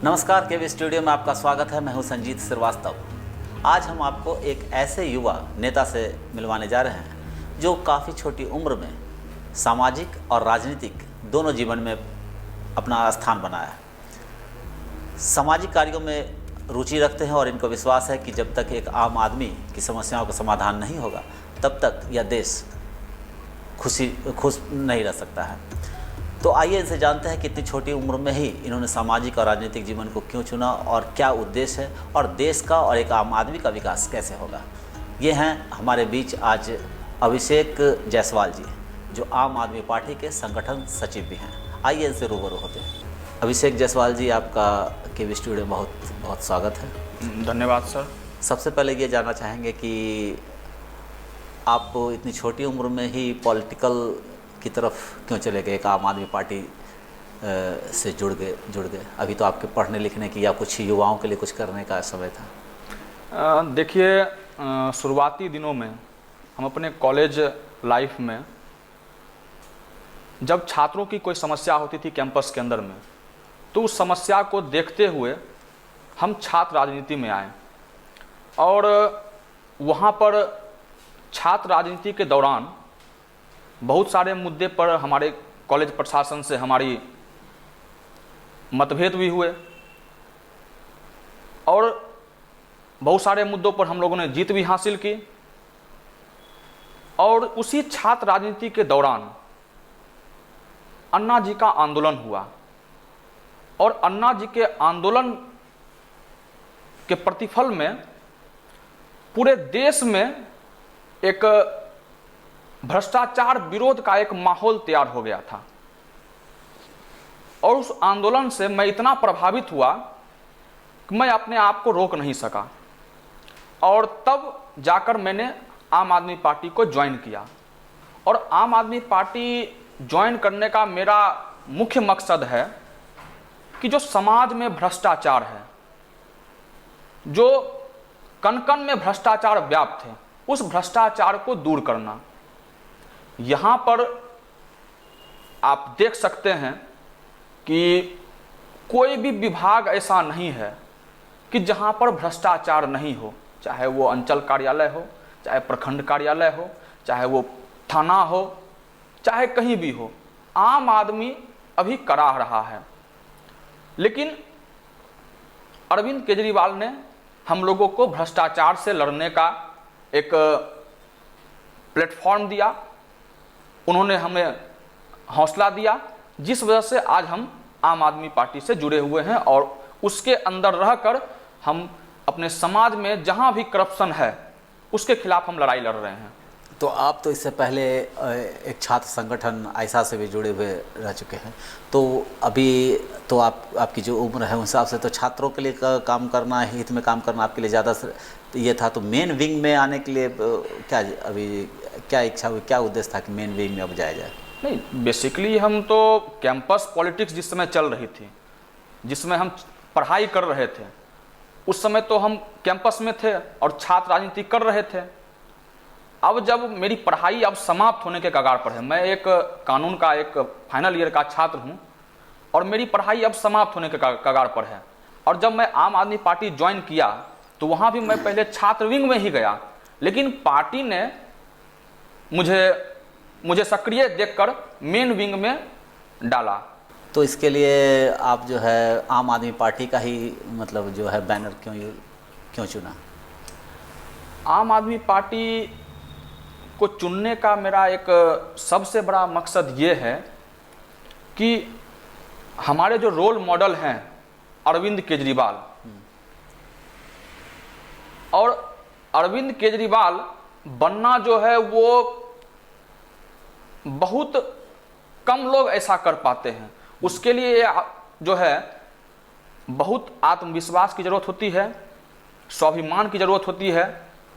नमस्कार, केवी स्टूडियो में आपका स्वागत है। मैं हूं संजीत श्रीवास्तव। आज हम आपको एक ऐसे युवा नेता से मिलवाने जा रहे हैं जो काफ़ी छोटी उम्र में सामाजिक और राजनीतिक दोनों जीवन में अपना स्थान बनाया है। सामाजिक कार्यों में रुचि रखते हैं और इनको विश्वास है कि जब तक एक आम आदमी की समस्याओं का समाधान नहीं होगा तब तक यह देश खुश नहीं रह सकता है। तो आइए इनसे जानते हैं कि इतनी छोटी उम्र में ही इन्होंने सामाजिक और राजनीतिक जीवन को क्यों चुना और क्या उद्देश्य है और देश का और एक आम आदमी का विकास कैसे होगा। ये हैं हमारे बीच आज अभिषेक जायसवाल जी, जो आम आदमी पार्टी के संगठन सचिव भी हैं। आइए इनसे रूबरू होते हैं। अभिषेक जायसवाल जी, आपका केवी स्टूडियो में बहुत बहुत स्वागत है। धन्यवाद सर। सबसे पहले ये जानना चाहेंगे कि आप इतनी छोटी उम्र में ही पॉलिटिकल की तरफ क्यों चले गए, एक आम आदमी पार्टी से जुड़ गए। अभी तो आपके पढ़ने लिखने की या कुछ युवाओं के लिए कुछ करने का समय था। देखिए, शुरुआती दिनों में हम अपने कॉलेज लाइफ में जब छात्रों की कोई समस्या होती थी कैंपस के अंदर में, तो उस समस्या को देखते हुए हम छात्र राजनीति में आए और वहाँ पर छात्र राजनीति के दौरान बहुत सारे मुद्दे पर हमारे कॉलेज प्रशासन से हमारी मतभेद भी हुए और बहुत सारे मुद्दों पर हम लोगों ने जीत भी हासिल की। और उसी छात्र राजनीति के दौरान अन्ना जी का आंदोलन हुआ और अन्ना जी के आंदोलन के प्रतिफल में पूरे देश में एक भ्रष्टाचार विरोध का एक माहौल तैयार हो गया था। और उस आंदोलन से मैं इतना प्रभावित हुआ कि मैं अपने आप को रोक नहीं सका और तब जाकर मैंने आम आदमी पार्टी को ज्वाइन किया। और आम आदमी पार्टी ज्वाइन करने का मेरा मुख्य मकसद है कि जो समाज में भ्रष्टाचार है, जो कण कण में भ्रष्टाचार व्याप्त है, उस भ्रष्टाचार को दूर करना। यहाँ पर आप देख सकते हैं कि कोई भी विभाग ऐसा नहीं है कि जहाँ पर भ्रष्टाचार नहीं हो, चाहे वो अंचल कार्यालय हो, चाहे प्रखंड कार्यालय हो, चाहे वो थाना हो, चाहे कहीं भी हो, आम आदमी अभी करा रहा है। लेकिन अरविंद केजरीवाल ने हम लोगों को भ्रष्टाचार से लड़ने का एक प्लेटफॉर्म दिया, उन्होंने हमें हौसला दिया, जिस वजह से आज हम आम आदमी पार्टी से जुड़े हुए हैं और उसके अंदर रहकर हम अपने समाज में जहां भी करप्शन है उसके खिलाफ हम लड़ाई लड़ रहे हैं। तो आप तो इससे पहले एक छात्र संगठन आयसा से भी जुड़े हुए रह चुके हैं, तो अभी तो आपकी जो उम्र है उस हिसाब से तो छात्रों के लिए काम करना, हित में काम करना आपके लिए ज़्यादा ये था। तो मेन विंग में आने के लिए क्या अभी क्या इच्छा हुई, क्या उद्देश्य था कि मेन विंग में अब जाया जाए? नहीं, बेसिकली हम तो कैंपस पॉलिटिक्स जिस समय चल रही थी, जिसमें हम पढ़ाई कर रहे थे, उस समय तो हम कैंपस में थे और छात्र राजनीति कर रहे थे। अब जब मेरी पढ़ाई अब समाप्त होने के कगार पर है, मैं एक कानून का एक फाइनल ईयर का छात्र हूं और मेरी पढ़ाई अब समाप्त होने के कगार पर है, और जब मैं आम आदमी पार्टी ज्वाइन किया तो वहां भी मैं पहले छात्र विंग में ही गया, लेकिन पार्टी ने मुझे सक्रिय देखकर मेन विंग में डाला। तो इसके लिए आप जो है आम आदमी पार्टी का ही मतलब जो है बैनर क्यों चुना? आम आदमी पार्टी को चुनने का मेरा एक सबसे बड़ा मकसद ये है कि हमारे जो रोल मॉडल हैं अरविंद केजरीवाल, और अरविंद केजरीवाल बनना जो है वो बहुत कम लोग ऐसा कर पाते हैं। उसके लिए जो है बहुत आत्मविश्वास की ज़रूरत होती है, स्वाभिमान की ज़रूरत होती है।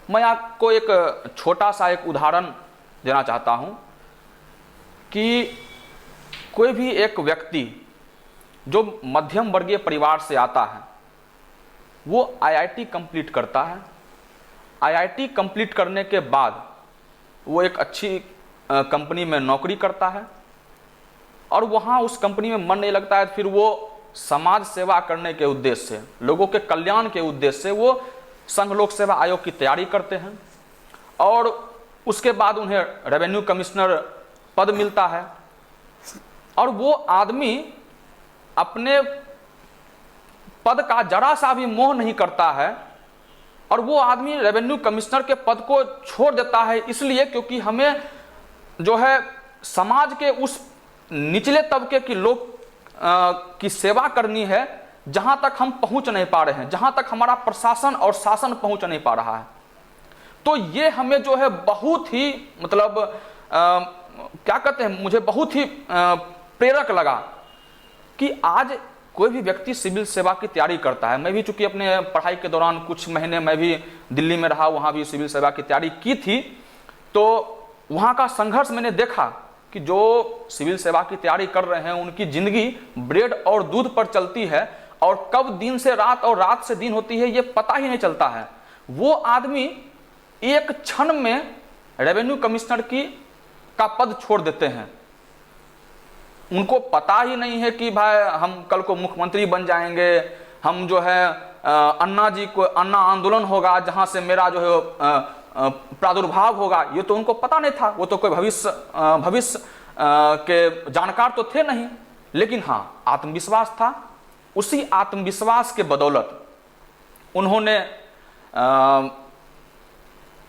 मैं आपको एक छोटा सा एक उदाहरण देना चाहता हूं कि कोई भी एक व्यक्ति जो मध्यम वर्गीय परिवार से आता है, वो आईआईटी कंप्लीट करता है। आईआईटी कंप्लीट करने के बाद वो एक अच्छी कंपनी में नौकरी करता है और वहाँ उस कंपनी में मन नहीं लगता है, फिर वो समाज सेवा करने के उद्देश्य से, लोगों के कल्याण के उद्देश्य से वो संघ लोक सेवा आयोग की तैयारी करते हैं और उसके बाद उन्हें रेवेन्यू कमिश्नर पद मिलता है। और वो आदमी अपने पद का जरा सा भी मोह नहीं करता है और वो आदमी रेवेन्यू कमिश्नर के पद को छोड़ देता है, इसलिए क्योंकि हमें जो है समाज के उस निचले तबके की लोग की सेवा करनी है जहां तक हम पहुंच नहीं पा रहे हैं, जहां तक हमारा प्रशासन और शासन पहुंच नहीं पा रहा है। तो ये हमें जो है बहुत ही मतलब क्या कहते हैं, मुझे बहुत ही प्रेरक लगा कि आज कोई भी व्यक्ति सिविल सेवा की तैयारी करता है। मैं भी चूंकि अपने पढ़ाई के दौरान कुछ महीने मैं भी दिल्ली में रहा, वहाँ भी सिविल सेवा की तैयारी की थी, तो वहाँ का संघर्ष मैंने देखा कि जो सिविल सेवा की तैयारी कर रहे हैं उनकी जिंदगी ब्रेड और दूध पर चलती है और कब दिन से रात और रात से दिन होती है ये पता ही नहीं चलता है। वो आदमी एक क्षण में रेवेन्यू कमिश्नर का पद छोड़ देते हैं। उनको पता ही नहीं है कि भाई हम कल को मुख्यमंत्री बन जाएंगे, हम जो है अन्ना आंदोलन होगा जहां से मेरा जो है प्रादुर्भाव होगा, ये तो उनको पता नहीं था। वो तो कोई भविष्य के जानकार तो थे नहीं, लेकिन हाँ आत्मविश्वास था। उसी आत्मविश्वास के बदौलत उन्होंने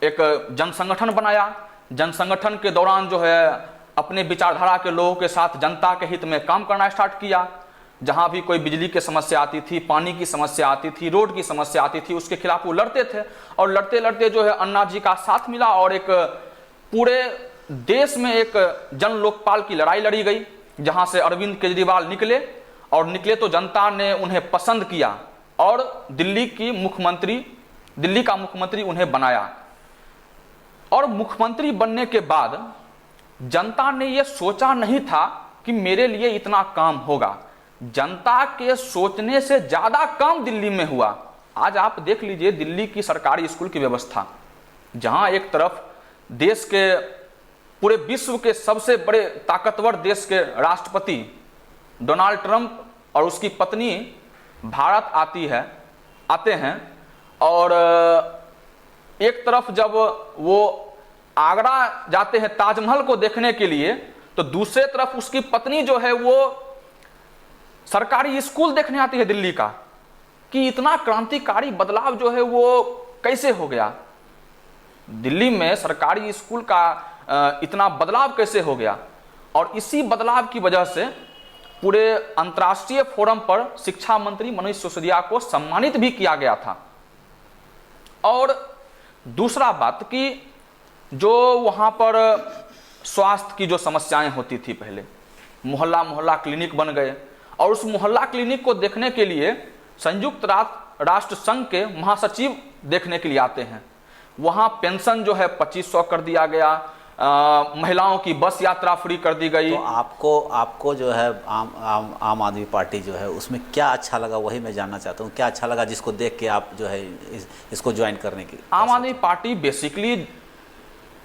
एक जन संगठन बनाया। जन संगठन के दौरान जो है अपने विचारधारा के लोगों के साथ जनता के हित में काम करना स्टार्ट किया। जहां भी कोई बिजली की समस्या आती थी, पानी की समस्या आती थी, रोड की समस्या आती थी, उसके खिलाफ वो लड़ते थे और लड़ते लड़ते जो है अन्ना जी का साथ मिला और एक पूरे देश में एक जन लोकपाल की लड़ाई लड़ी गई, जहां से अरविंद केजरीवाल निकले और निकले तो जनता ने उन्हें पसंद किया और दिल्ली का मुख्यमंत्री उन्हें बनाया। और मुख्यमंत्री बनने के बाद जनता ने यह सोचा नहीं था कि मेरे लिए इतना काम होगा। जनता के सोचने से ज्यादा काम दिल्ली में हुआ। आज आप देख लीजिए दिल्ली की सरकारी स्कूल की व्यवस्था, जहां एक तरफ देश के पूरे विश्व के सबसे बड़े ताकतवर देश के राष्ट्रपति डोनाल्ड ट्रंप और उसकी पत्नी भारत आते हैं और एक तरफ जब वो आगरा जाते हैं ताजमहल को देखने के लिए, तो दूसरे तरफ उसकी पत्नी जो है वो सरकारी स्कूल देखने आती है दिल्ली का, कि इतना क्रांतिकारी बदलाव जो है वो कैसे हो गया। दिल्ली में सरकारी स्कूल का इतना बदलाव कैसे हो गया। और इसी बदलाव की वजह से पूरे अंतर्राष्ट्रीय फोरम पर शिक्षा मंत्री मनीष सिसोदिया को सम्मानित भी किया गया था। और दूसरा बात कि जो वहां पर स्वास्थ्य की जो समस्याएं होती थी, पहले मोहल्ला मोहल्ला क्लिनिक बन गए और उस मोहल्ला क्लिनिक को देखने के लिए संयुक्त राष्ट्र संघ के महासचिव देखने के लिए आते हैं। वहां पेंशन जो है 2500 कर दिया गया, महिलाओं की बस यात्रा फ्री कर दी गई। तो आपको जो है आम आदमी पार्टी जो है उसमें क्या अच्छा लगा, वही मैं जानना चाहता हूँ। क्या अच्छा लगा जिसको देख के आप जो है इसको ज्वाइन करने की? आम आदमी पार्टी बेसिकली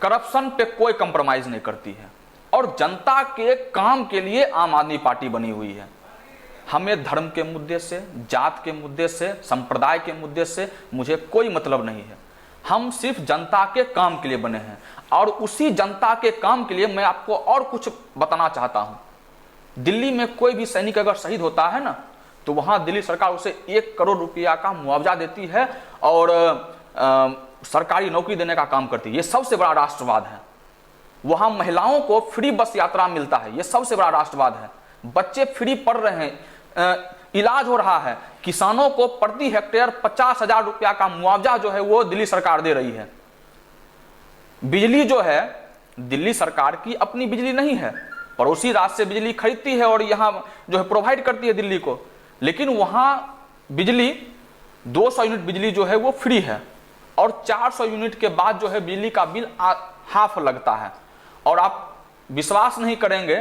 करप्शन पे कोई कंप्रोमाइज नहीं करती है और जनता के काम के लिए आम आदमी पार्टी बनी हुई है। हमें धर्म के मुद्दे से, जात के मुद्दे से, संप्रदाय के मुद्दे से मुझे कोई मतलब नहीं है। हम सिर्फ जनता के काम के लिए बने हैं और उसी जनता के काम के लिए मैं आपको और कुछ बताना चाहता हूं। दिल्ली में कोई भी सैनिक अगर शहीद होता है ना, तो वहां दिल्ली सरकार उसे 1 करोड़ रुपया का मुआवजा देती है और सरकारी नौकरी देने का काम करती है। ये सबसे बड़ा राष्ट्रवाद है। वहां महिलाओं को फ्री बस यात्रा मिलता है, ये सबसे बड़ा राष्ट्रवाद है। बच्चे फ्री पढ़ रहे हैं, इलाज हो रहा है। किसानों को प्रति हेक्टेयर 50,000 रुपया का मुआवजा जो है वो दिल्ली सरकार दे रही है। बिजली जो है दिल्ली सरकार की अपनी बिजली नहीं है, पड़ोसी राज्य से बिजली खरीदती है और यहां जो है प्रोवाइड करती है दिल्ली को। लेकिन वहां बिजली 200 यूनिट बिजली जो है वो फ्री है और 400 यूनिट के बाद जो है बिजली का बिल हाफ लगता है। और आप विश्वास नहीं करेंगे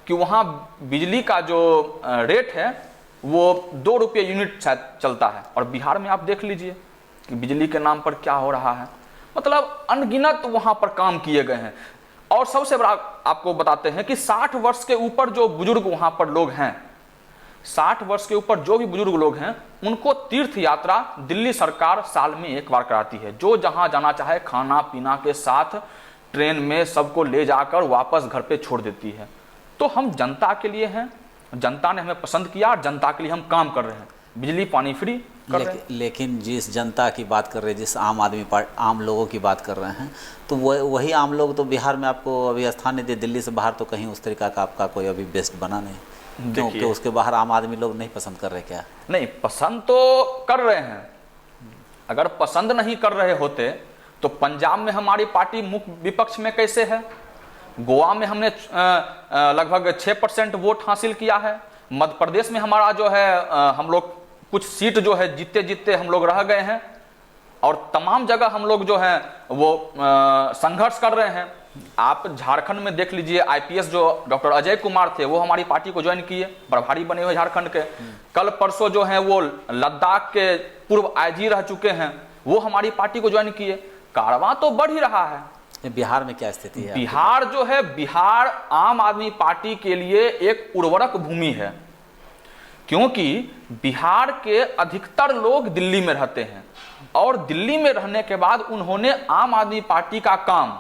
कि वहां बिजली का जो रेट है वो 2 रुपये यूनिट चलता है। और बिहार में आप देख लीजिए कि बिजली के नाम पर क्या हो रहा है। मतलब अनगिनत वहां पर काम किए गए हैं। और सबसे बड़ा आपको बताते हैं कि 60 वर्ष के ऊपर जो बुजुर्ग वहां पर लोग हैं 60 वर्ष के ऊपर जो भी बुजुर्ग लोग हैं उनको तीर्थ यात्रा दिल्ली सरकार साल में एक बार कराती है। जो जहां जाना चाहे खाना पीना के साथ ट्रेन में सबको ले जाकर वापस घर पे छोड़ देती है। तो हम जनता के लिए हैं, जनता ने हमें पसंद किया और जनता के लिए हम काम कर रहे हैं, बिजली पानी फ्री कर रहे हैं। लेकिन जिस जनता की बात कर रहे हैं, जिस आम लोगों की बात कर रहे हैं, तो वही आम लोग तो बिहार में आपको अभी स्थान नहीं दे। दिल्ली से बाहर तो कहीं उस तरीका का आपका कोई अभी बेस्ट बना नहीं, क्योंकि उसके बाहर आम आदमी लोग नहीं पसंद कर रहे। क्या नहीं, पसंद तो कर रहे हैं। अगर पसंद नहीं कर रहे होते तो पंजाब में हमारी पार्टी मुख्य विपक्ष में कैसे है, गोवा में हमने लगभग 6% वोट हासिल किया है, मध्य प्रदेश में हमारा जो है हम लोग कुछ सीट जो है जीतते जीतते हम लोग रह गए हैं, और तमाम जगह हम लोग जो है वो संघर्ष कर रहे हैं। आप झारखंड में देख लीजिए, आईपीएस जो डॉक्टर अजय कुमार थे वो हमारी पार्टी को ज्वाइन किए, प्रभारी बने हुए झारखंड के। कल परसों जो है वो लद्दाख के पूर्व आईजी रह चुके हैं, वो हमारी पार्टी को ज्वाइन किए। कारवां तो बढ़ ही रहा है। बिहार में क्या स्थिति है? बिहार जो है, बिहार आम आदमी पार्टी के लिए एक उर्वरक भूमि है, क्योंकि बिहार के अधिकतर लोग दिल्ली में रहते हैं, और दिल्ली में रहने के बाद उन्होंने आम आदमी पार्टी का काम,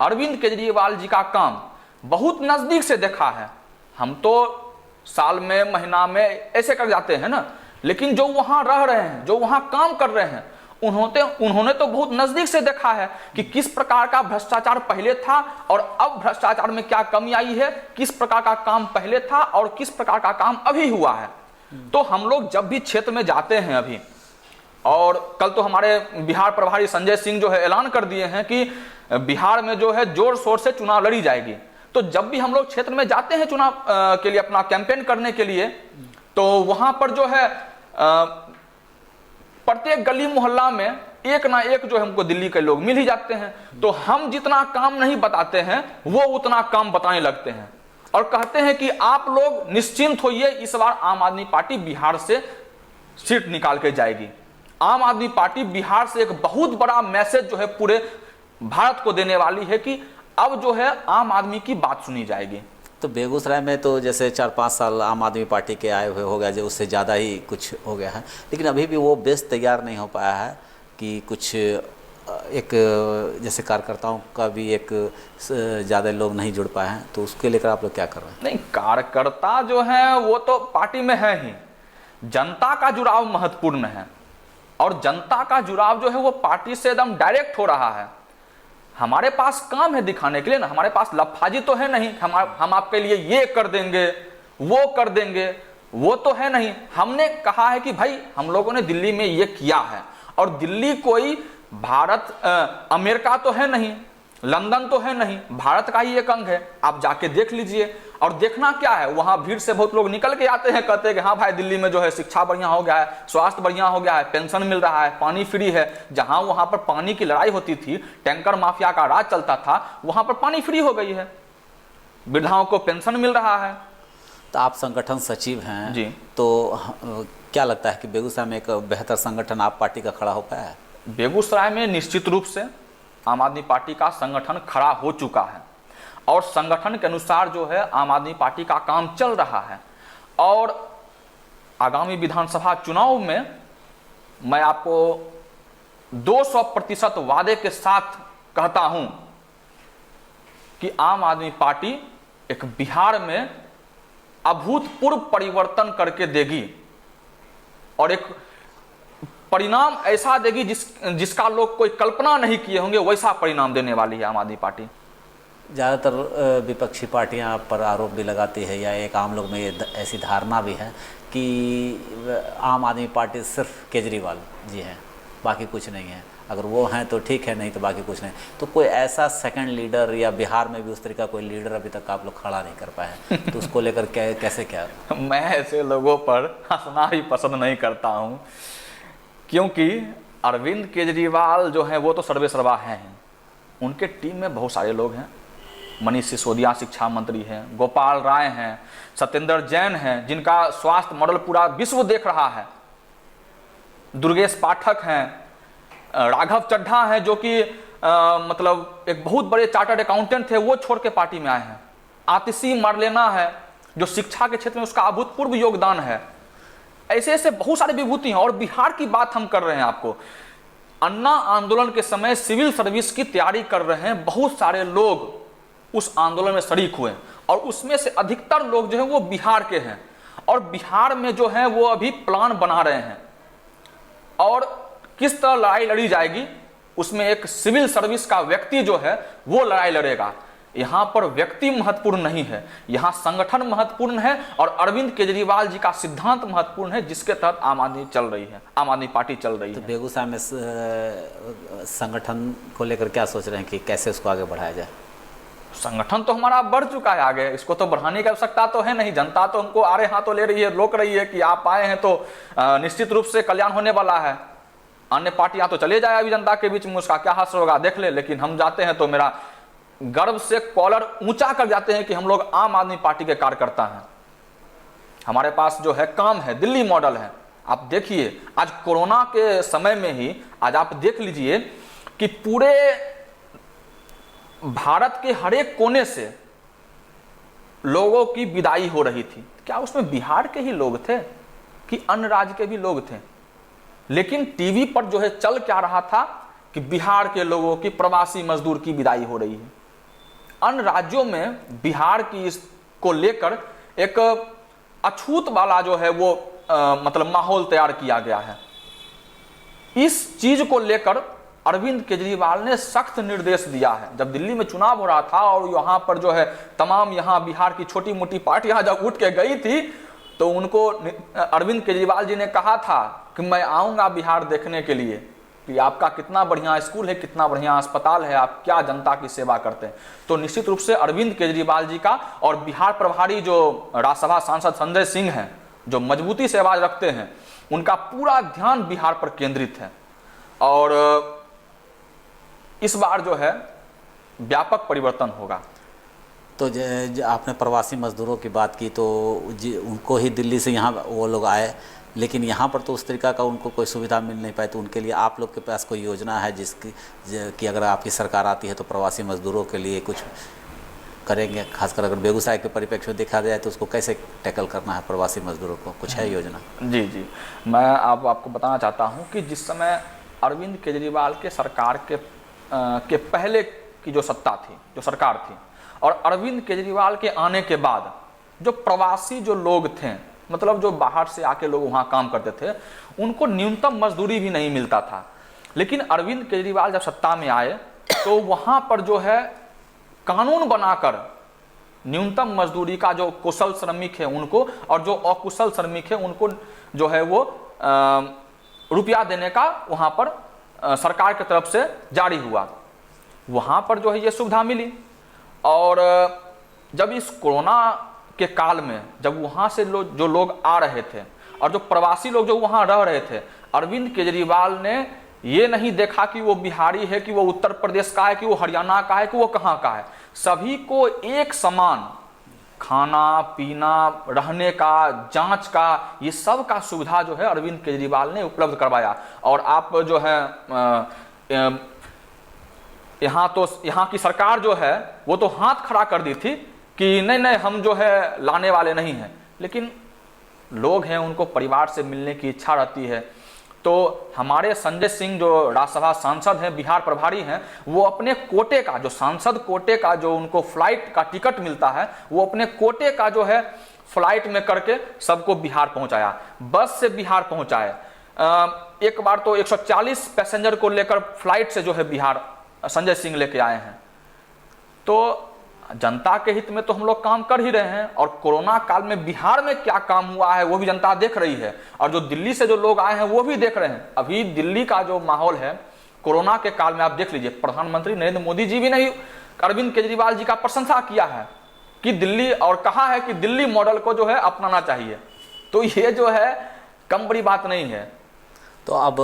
अरविंद केजरीवाल जी का काम बहुत नजदीक से देखा है। हम तो साल में महीना में ऐसे कर जाते हैं ना, लेकिन जो वहां रह रहे हैं, जो वहां काम कर रहे हैं, उन्होंने तो बहुत नजदीक से देखा है कि किस प्रकार का भ्रष्टाचार पहले था और अब भ्रष्टाचार में क्या कमी आई है, किस प्रकार का काम पहले था और किस प्रकार का काम अभी हुआ है। तो हम लोग जब भी क्षेत्र में जाते हैं अभी, और कल तो हमारे बिहार प्रभारी संजय सिंह जो है ऐलान कर दिए हैं कि बिहार में जो है जोर शोर से चुनाव लड़ी जाएगी। तो जब भी हम लोग क्षेत्र में जाते हैं चुनाव के लिए अपना कैंपेन करने के लिए, तो वहां पर जो है प्रत्येक गली मोहल्ला में एक ना एक जो हमको दिल्ली के लोग मिल ही जाते हैं। तो हम जितना काम नहीं बताते हैं वो उतना काम बताने लगते हैं और कहते हैं कि आप लोग निश्चिंत होइए, इस बार आम आदमी पार्टी बिहार से सीट निकाल के जाएगी। आम आदमी पार्टी बिहार से एक बहुत बड़ा मैसेज जो है पूरे भारत को देने वाली है कि अब जो है आम आदमी की बात सुनी जाएगी। तो बेगूसराय में तो जैसे 4-5 साल आम आदमी पार्टी के आए हुए हो गया, जो उससे ज़्यादा ही कुछ हो गया है, लेकिन अभी भी वो बेस तैयार नहीं हो पाया है कि कुछ एक जैसे कार्यकर्ताओं का भी एक ज़्यादा लोग नहीं जुड़ पाए हैं। तो उसके लेकर आप लोग क्या कर रहे हैं? नहीं, कार्यकर्ता जो है वो तो पार्टी में है ही, जनता का जुड़ाव महत्वपूर्ण है, और जनता का जुड़ाव जो है वो पार्टी से एकदम डायरेक्ट हो रहा है। हमारे पास काम है दिखाने के लिए ना, हमारे पास लफाजी तो है नहीं, हम आपके लिए ये कर देंगे वो कर देंगे, वो तो है नहीं। हमने कहा है कि भाई हम लोगों ने दिल्ली में ये किया है, और दिल्ली कोई भारत अमेरिका तो है नहीं, लंदन तो है नहीं, भारत का ही एक अंग है। आप जाके देख लीजिए, और देखना क्या है, वहां भीड़ से बहुत लोग निकल के आते हैं, कहते हैं कि हाँ भाई दिल्ली में जो है शिक्षा बढ़िया हो गया है, स्वास्थ्य बढ़िया हो गया है, पेंशन मिल रहा है, पानी फ्री है। जहां वहां पर पानी की लड़ाई होती थी, टैंकर माफिया का राज चलता था, वहां पर पानी फ्री हो गई है, वृद्धाओं को पेंशन मिल रहा है। तो आप संगठन सचिव हैं जी, तो क्या लगता है कि बेगूसराय में एक बेहतर संगठन आप पार्टी का खड़ा हो पाया है? बेगूसराय में निश्चित रूप से आम आदमी पार्टी का संगठन खड़ा हो चुका है, और संगठन के अनुसार जो है आम आदमी पार्टी का काम चल रहा है। और आगामी विधानसभा चुनाव में मैं आपको 200% वादे के साथ कहता हूं कि आम आदमी पार्टी एक बिहार में अभूतपूर्व परिवर्तन करके देगी, और एक परिणाम ऐसा देगी जिसका लोग कोई कल्पना नहीं किए होंगे, वैसा परिणाम देने वाली है आम आदमी पार्टी। ज़्यादातर विपक्षी पार्टियां आप पर आरोप भी लगाती है, या एक आम लोग में ये ऐसी धारणा भी है कि आम आदमी पार्टी सिर्फ केजरीवाल जी हैं, बाकी कुछ नहीं है। अगर वो हैं तो ठीक है, नहीं तो बाकी कुछ नहीं। तो कोई ऐसा सेकंड लीडर, या बिहार में भी उस तरीका कोई लीडर अभी तक आप लोग खड़ा नहीं कर पाए, तो उसको लेकर कैसे क्या? मैं ऐसे लोगों पर हंसना ही पसंद नहीं करता हूं, क्योंकि अरविंद केजरीवाल जो हैं वो तो सर्वे सर्वा हैं, उनके टीम में बहुत सारे लोग हैं। मनीष सिसोदिया शिक्षा मंत्री हैं, गोपाल राय हैं, सत्येंद्र जैन हैं, जिनका स्वास्थ्य मॉडल पूरा विश्व देख रहा है, दुर्गेश पाठक हैं, राघव चड्ढा हैं जो कि मतलब एक बहुत बड़े चार्टर्ड अकाउंटेंट थे, वो छोड़ के पार्टी में आए हैं, आतिशी मरलेना है, जो शिक्षा के क्षेत्र में उसका अभूतपूर्व योगदान है। ऐसे ऐसे बहुत सारी विभूति हैं। और बिहार की बात हम कर रहे हैं आपको, अन्ना आंदोलन के समय सिविल सर्विस की तैयारी कर रहे हैं बहुत सारे लोग उस आंदोलन में शरीक हुए, और उसमें से अधिकतर लोग जो है वो बिहार के हैं। और बिहार में जो है वो अभी प्लान बना रहे हैं और किस तरह लड़ाई लड़ी जाएगी, उसमें एक सिविल सर्विस का व्यक्ति जो है वो लड़ाई लड़ेगा। यहां पर व्यक्ति महत्वपूर्ण नहीं है, यहां संगठन महत्वपूर्ण है और अरविंद केजरीवाल जी का सिद्धांत महत्वपूर्ण है, जिसके तहत आम आदमी चल रही है, आम आदमी पार्टी चल रही है। तो बेगूसराय में संगठन को लेकर क्या सोच रहे हैं कि कैसे उसको आगे बढ़ाया जाए? संगठन तो हमारा बढ़ चुका है आगे, इसको तो बढ़ाने की आवश्यकता तो है नहीं। जनता तो हमको आरे हाथों ले रही है, रोक रही है कि आप आए हैं तो निश्चित रूप से कल्याण होने वाला है। अन्य पार्टियां तो चले जाए अभी जनता के बीच में, उसका क्या हासिल होगा देख ले। लेकिन हम जाते हैं तो मेरा गर्व से कॉलर ऊंचा कर जाते हैं कि हम लोग आम आदमी पार्टी के कार्यकर्ता हैं। हमारे पास जो है काम है, दिल्ली मॉडल है। आप देखिए आज कोरोना के समय में ही आज आप देख लीजिए कि पूरे भारत के हर एक कोने से लोगों की विदाई हो रही थी। क्या उसमें बिहार के ही लोग थे कि अन्य राज्य के भी लोग थे? लेकिन टीवी पर जो है चल क्या रहा था कि बिहार के लोगों की, प्रवासी मजदूर की विदाई हो रही है। अन्य राज्यों में बिहार की इसको लेकर एक अछूत वाला जो है वो मतलब माहौल तैयार किया गया है। इस चीज को लेकर अरविंद केजरीवाल ने सख्त निर्देश दिया है। जब दिल्ली में चुनाव हो रहा था और यहाँ पर जो है तमाम यहाँ बिहार की छोटी मोटी पार्टियां जब उठ के गई थी, तो उनको अरविंद केजरीवाल जी ने कहा था कि मैं आऊंगा बिहार देखने के लिए कि आपका कितना बढ़िया स्कूल है, कितना बढ़िया अस्पताल है, आप क्या जनता की सेवा करते हैं। तो निश्चित रूप से अरविंद केजरीवाल जी का और बिहार प्रभारी जो राज्यसभा सांसद संजय सिंह हैं, जो मजबूती से आवाज रखते हैं, उनका पूरा ध्यान बिहार पर केंद्रित है। और इस बार जो है व्यापक परिवर्तन होगा। तो आपने प्रवासी मजदूरों की बात की, तो उनको ही दिल्ली से यहाँ वो लोग आए, लेकिन यहाँ पर तो उस तरीका का उनको कोई सुविधा मिल नहीं पाई। तो उनके लिए आप लोग के पास कोई योजना है जिसकी कि अगर आपकी सरकार आती है तो प्रवासी मजदूरों के लिए कुछ करेंगे? खासकर अगर बेगूसराय के परिप्रेक्ष्य में देखा जाए तो उसको कैसे टैकल करना है प्रवासी मजदूरों को, कुछ है योजना? जी जी, मैं आपको बताना चाहता हूँ कि जिस समय अरविंद केजरीवाल के सरकार के पहले की जो सत्ता थी, जो सरकार थी, और अरविंद केजरीवाल के आने के बाद जो प्रवासी जो लोग थे, मतलब जो बाहर से आके लोग वहाँ काम करते थे, उनको न्यूनतम मजदूरी भी नहीं मिलता था। लेकिन अरविंद केजरीवाल जब सत्ता में आए तो वहाँ पर जो है कानून बनाकर न्यूनतम मजदूरी का जो कुशल श्रमिक है उनको और जो अकुशल श्रमिक है उनको जो है वो रुपया देने का वहाँ पर सरकार की तरफ से जारी हुआ। वहाँ पर जो है ये सुविधा मिली। और जब इस कोरोना के काल में जब वहाँ से जो लोग आ रहे थे और जो प्रवासी लोग जो वहाँ रह रहे थे, अरविंद केजरीवाल ने ये नहीं देखा कि वो बिहारी है, कि वो उत्तर प्रदेश का है, कि वो हरियाणा का है, कि वो कहाँ का है। सभी को एक समान खाना पीना, रहने का, जांच का, ये सब का सुविधा जो है अरविंद केजरीवाल ने उपलब्ध करवाया। और आप जो है यहाँ की सरकार जो है वो तो हाथ खड़ा कर दी थी कि नहीं नहीं हम जो है लाने वाले नहीं हैं। लेकिन लोग हैं, उनको परिवार से मिलने की इच्छा रहती है। तो हमारे संजय सिंह जो राज्यसभा सांसद हैं, बिहार प्रभारी हैं, वो अपने कोटे का, जो सांसद कोटे का जो उनको फ्लाइट का टिकट मिलता है, वो अपने कोटे का जो है फ्लाइट में करके सबको बिहार पहुंचाया, बस से बिहार पहुंचाए। एक बार तो 140 पैसेंजर को लेकर फ्लाइट से जो है बिहार संजय सिंह लेके आए हैं। तो जनता के हित में तो हम लोग काम कर ही रहे हैं। और कोरोना काल में बिहार में क्या काम हुआ है वो भी जनता देख रही है, और जो दिल्ली से जो लोग आए हैं वो भी देख रहे हैं। अभी दिल्ली का जो माहौल है कोरोना के काल में आप देख लीजिए, प्रधानमंत्री नरेंद्र मोदी जी भी नहीं अरविंद केजरीवाल जी का प्रशंसा किया है कि दिल्ली, और कहा है कि दिल्ली मॉडल को जो है अपनाना चाहिए। तो ये जो है कम बड़ी बात नहीं है। तो अब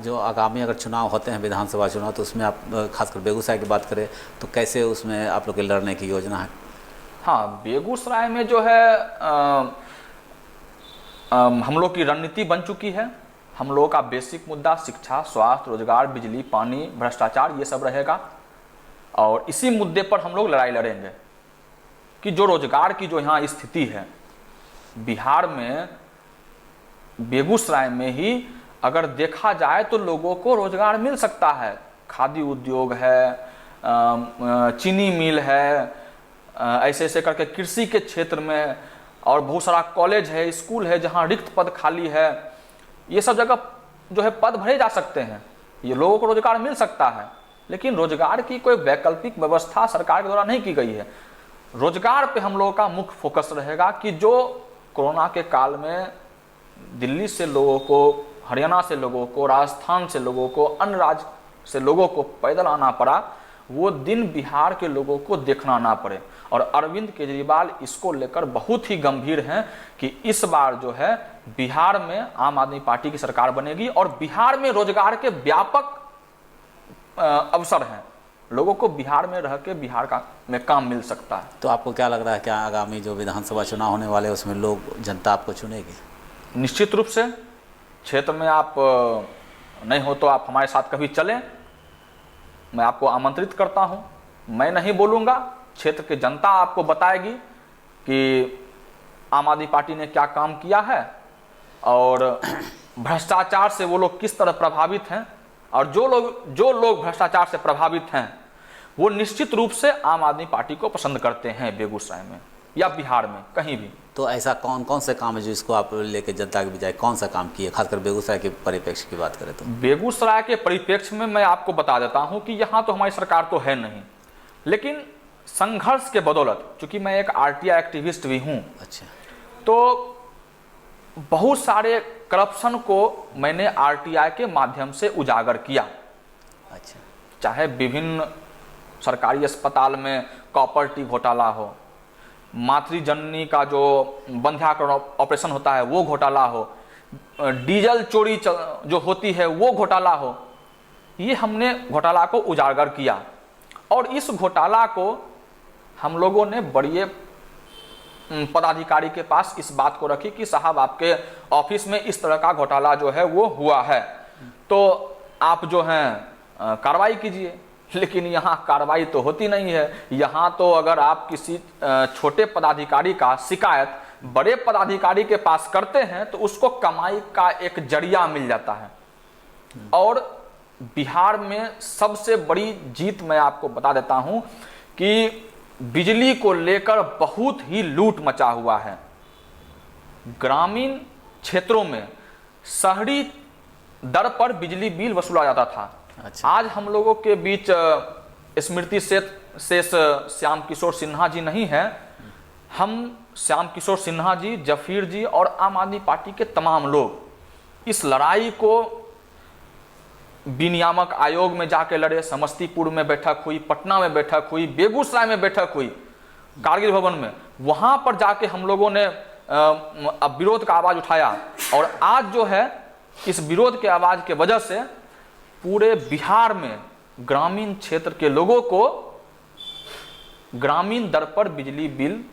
जो आगामी अगर चुनाव होते हैं, विधानसभा चुनाव, तो उसमें आप खासकर बेगूसराय की बात करें तो कैसे उसमें आप लोग के लड़ने की योजना है? हाँ, बेगूसराय में जो है हम लोग की रणनीति बन चुकी है। हम लोगों का बेसिक मुद्दा शिक्षा, स्वास्थ्य, रोजगार, बिजली, पानी, भ्रष्टाचार, ये सब रहेगा। और इसी मुद्दे पर हम लोग लड़ाई लड़ेंगे। कि जो रोजगार की जो यहाँ स्थिति है बिहार में, बेगूसराय में ही अगर देखा जाए तो लोगों को रोजगार मिल सकता है। खादी उद्योग है, चीनी मिल है, ऐसे ऐसे करके कृषि के क्षेत्र में, और बहुत सारा कॉलेज है, स्कूल है जहाँ रिक्त पद खाली है। ये सब जगह जो है पद भरे जा सकते हैं, ये लोगों को रोजगार मिल सकता है। लेकिन रोजगार की कोई वैकल्पिक व्यवस्था सरकार के द्वारा नहीं की गई है। रोजगार पे हम लोगों का मुख्य फोकस रहेगा कि जो कोरोना के काल में दिल्ली से लोगों को, हरियाणा से लोगों को, राजस्थान से लोगों को, अन्य राज्य से लोगों को पैदल आना पड़ा, वो दिन बिहार के लोगों को देखना ना पड़े। और अरविंद केजरीवाल इसको लेकर बहुत ही गंभीर हैं कि इस बार जो है बिहार में आम आदमी पार्टी की सरकार बनेगी और बिहार में रोजगार के व्यापक अवसर हैं। लोगों को बिहार में रह के बिहार में काम मिल सकता है। तो आपको क्या लग रहा है, क्या आगामी जो विधानसभा चुनाव होने वाले हैं उसमें लोग, जनता आपको चुनेगी? निश्चित रूप से। क्षेत्र में आप नहीं हो तो आप हमारे साथ कभी चलें, मैं आपको आमंत्रित करता हूं। मैं नहीं बोलूँगा, क्षेत्र की जनता आपको बताएगी कि आम आदमी पार्टी ने क्या काम किया है और भ्रष्टाचार से वो लोग किस तरह प्रभावित हैं। और जो लोग भ्रष्टाचार से प्रभावित हैं वो निश्चित रूप से आम आदमी पार्टी को पसंद करते हैं, बेगूसराय में या बिहार में कहीं भी। तो ऐसा कौन कौन से काम है जो इसको आप लेके जनता के बजाय कौन सा काम किए, खासकर बेगूसराय के परिप्रेक्ष्य की बात करें तो? बेगूसराय के परिप्रेक्ष्य में मैं आपको बता देता हूं कि यहाँ तो हमारी सरकार तो है नहीं, लेकिन संघर्ष के बदौलत, चूंकि मैं एक आरटीआई एक्टिविस्ट भी हूँ, अच्छा, तो बहुत सारे करप्शन को मैंने आरटीआई के माध्यम से उजागर किया। अच्छा, चाहे विभिन्न सरकारी अस्पताल में कॉपर्टी घोटाला हो, मातृजननी का जो बंध्याकरण ऑपरेशन होता है वो घोटाला हो, डीजल चोरी जो होती है वो घोटाला हो, ये हमने घोटाला को उजागर किया। और इस घोटाला को हम लोगों ने बड़े पदाधिकारी के पास इस बात को रखी कि साहब आपके ऑफिस में इस तरह का घोटाला जो है वो हुआ है, तो आप जो हैं कार्रवाई कीजिए। लेकिन यहाँ कार्रवाई तो होती नहीं है। यहाँ तो अगर आप किसी छोटे पदाधिकारी का शिकायत बड़े पदाधिकारी के पास करते हैं तो उसको कमाई का एक जरिया मिल जाता है। और बिहार में सबसे बड़ी जीत मैं आपको बता देता हूँ कि बिजली को लेकर बहुत ही लूट मचा हुआ है। ग्रामीण क्षेत्रों में शहरी दर पर बिजली बिल वसूला जाता था। अच्छा। आज हम लोगों के बीच स्मृति शेष श्याम किशोर सिन्हा जी नहीं है। हम श्याम किशोर सिन्हा जी, जफीर जी और आम आदमी पार्टी के तमाम लोग इस लड़ाई को विनियामक आयोग में जाके लड़े, समस्तीपुर में बैठक हुई, पटना में बैठक हुई, बेगूसराय में बैठक हुई, कारगिल भवन में, वहां पर जाके हम लोगों ने अब विरोध का आवाज उठाया। और आज जो है इस विरोध के आवाज के वजह से पूरे बिहार में ग्रामीण क्षेत्र के लोगों को ग्रामीण दर पर बिजली बिल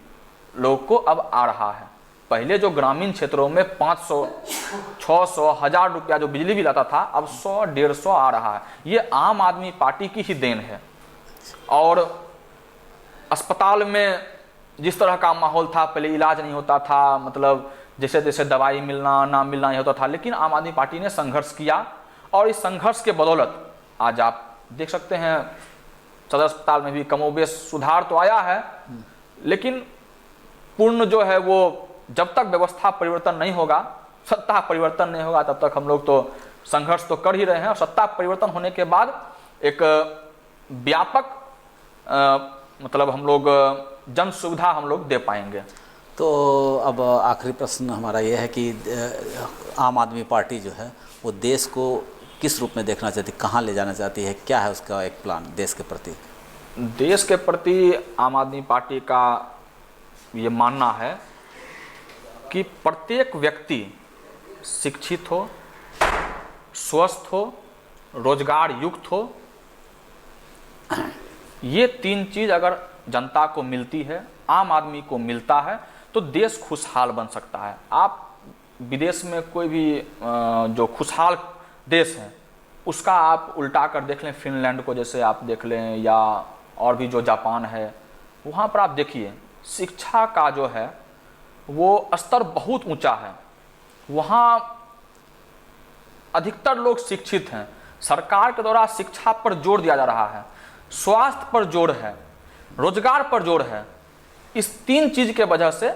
लोगों को अब आ रहा है। पहले जो ग्रामीण क्षेत्रों में 500, 600, 1000 रुपया जो बिजली बिल आता था, अब 100, 150 आ रहा है। ये आम आदमी पार्टी की ही देन है। और अस्पताल में जिस तरह का माहौल था, पहले इलाज नहीं होता था, मतलब जैसे जैसे दवाई मिलना ना मिलना नहीं होता था, लेकिन आम आदमी पार्टी ने संघर्ष किया और इस संघर्ष के बदौलत आज आप देख सकते हैं सदर अस्पताल में भी कमोबेश सुधार तो आया है, लेकिन पूर्ण जो है वो जब तक व्यवस्था परिवर्तन नहीं होगा, सत्ता परिवर्तन नहीं होगा, तब तक हम लोग तो संघर्ष तो कर ही रहे हैं। और सत्ता परिवर्तन होने के बाद एक व्यापक मतलब हम लोग जन सुविधा हम लोग दे पाएंगे। तो अब आखिरी प्रश्न हमारा ये है कि आम आदमी पार्टी जो है वो देश को किस रूप में देखना चाहती है, कहाँ ले जाना चाहती है, क्या है उसका एक प्लान देश के प्रति? देश के प्रति आम आदमी पार्टी का ये मानना है कि प्रत्येक व्यक्ति शिक्षित हो, स्वस्थ हो, रोजगार युक्त हो। ये तीन चीज अगर जनता को मिलती है, आम आदमी को मिलता है, तो देश खुशहाल बन सकता है। आप विदेश में कोई भी जो खुशहाल देश है उसका आप उल्टा कर देख लें, फिनलैंड को जैसे आप देख लें, या और भी जो जापान है, वहाँ पर आप देखिए शिक्षा का जो है वो स्तर बहुत ऊंचा है। वहाँ अधिकतर लोग शिक्षित हैं। सरकार के द्वारा शिक्षा पर जोर दिया जा रहा है, स्वास्थ्य पर जोर है, रोजगार पर जोर है। इस 3 चीज के वजह से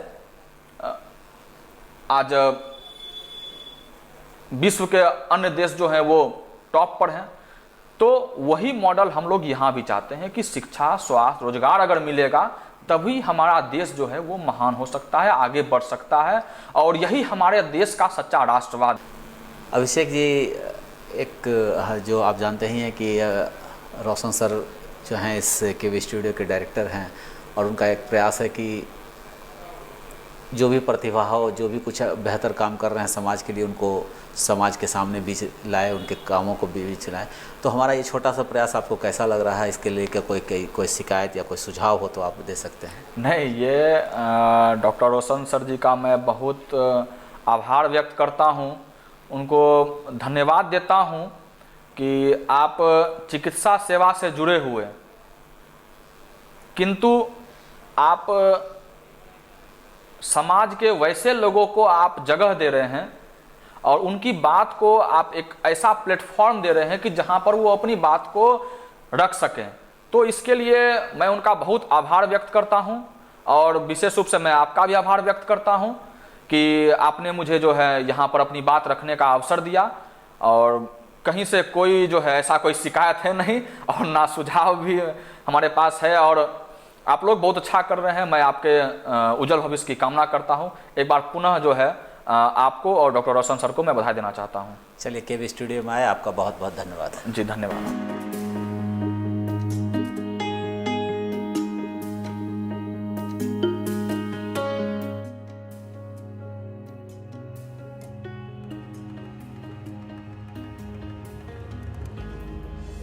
आज विश्व के अन्य देश जो हैं वो टॉप पर हैं। तो वही मॉडल हम लोग यहाँ भी चाहते हैं कि शिक्षा, स्वास्थ्य, रोजगार अगर मिलेगा तभी हमारा देश जो है वो महान हो सकता है, आगे बढ़ सकता है, और यही हमारे देश का सच्चा राष्ट्रवाद। अभिषेक जी, एक जो आप जानते ही हैं कि रोशन सर जो हैं इस केवी स्टूडियो के डायरेक्टर हैं, और उनका एक प्रयास है कि जो भी प्रतिभा हो, जो भी कुछ बेहतर काम कर रहे हैं समाज के लिए, उनको समाज के सामने बीच लाए, उनके कामों को बीच लाए। तो हमारा ये छोटा सा प्रयास आपको कैसा लग रहा है? इसके लिए क्या कोई शिकायत या कोई सुझाव हो तो आप दे सकते हैं। नहीं, ये डॉक्टर रोशन सर जी का मैं बहुत आभार व्यक्त करता हूँ, उनको धन्यवाद देता हूँ कि आप चिकित्सा सेवा से जुड़े हुए, किंतु आप समाज के वैसे लोगों को आप जगह दे रहे हैं और उनकी बात को आप एक ऐसा प्लेटफॉर्म दे रहे हैं कि जहां पर वो अपनी बात को रख सकें। तो इसके लिए मैं उनका बहुत आभार व्यक्त करता हूं, और विशेष रूप से मैं आपका भी आभार व्यक्त करता हूं कि आपने मुझे जो है यहाँ पर अपनी बात रखने का अवसर दिया। और कहीं से कोई जो है ऐसा कोई शिकायत है नहीं, और ना सुझाव भी हमारे पास है, और आप लोग बहुत अच्छा कर रहे हैं। मैं आपके उज्जवल भविष्य की कामना करता हूं। एक बार पुनः जो है आपको और डॉक्टर रोशन सर को मैं बधाई देना चाहता हूं। चलिए, केवी स्टूडियो में आए, आपका बहुत बहुत धन्यवाद। जी धन्यवाद।